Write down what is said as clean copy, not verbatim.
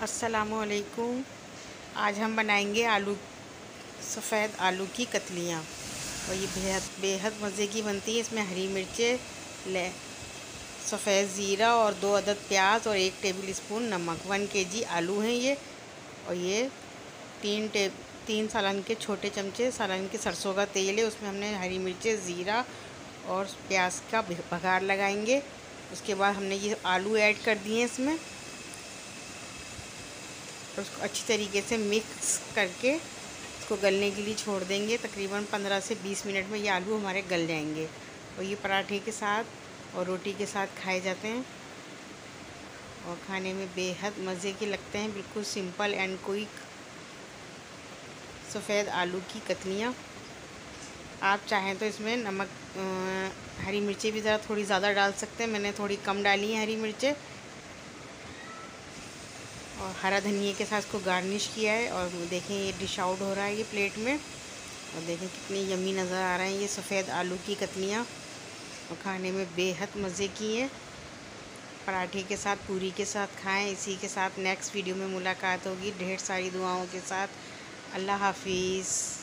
अस्सलामुअलैकुम। आज हम बनाएंगे सफ़ेद आलू की कतलियाँ और ये बेहद बेहद मज़े की बनती है। इसमें हरी मिर्चें, सफ़ेद ज़ीरा और 2 अदद प्याज और 1 टेबल स्पून नमक। 1 केजी आलू हैं ये। और ये 3 सालन के छोटे चमचे सालन के सरसों का तेल है। उसमें हमने हरी मिर्चें, ज़ीरा और प्याज का बघार लगाएंगे। उसके बाद हमने ये आलू ऐड कर दिए इसमें और उसको अच्छी तरीके से मिक्स करके इसको गलने के लिए छोड़ देंगे। तकरीबन 15 से 20 मिनट में ये आलू हमारे गल जाएंगे और ये पराठे के साथ और रोटी के साथ खाए जाते हैं और खाने में बेहद मज़े के लगते हैं। बिल्कुल सिंपल एंड क्विक सफ़ेद आलू की कतलियाँ। आप चाहें तो इसमें नमक, हरी मिर्चें भी ज़रा थोड़ी ज़्यादा डाल सकते हैं। मैंने थोड़ी कम डाली हैं हरी मिर्चें और हरा धनिया के साथ इसको गार्निश किया है। और देखें ये डिश आउट हो रहा है ये प्लेट में और देखें कितनी यम्मी नज़र आ रहे हैं ये सफ़ेद आलू की कतलियाँ और खाने में बेहद मज़े की हैं। पराठे के साथ, पूरी के साथ खाएं। इसी के साथ नेक्स्ट वीडियो में मुलाकात होगी ढेर सारी दुआओं के साथ। अल्लाह हाफिज़।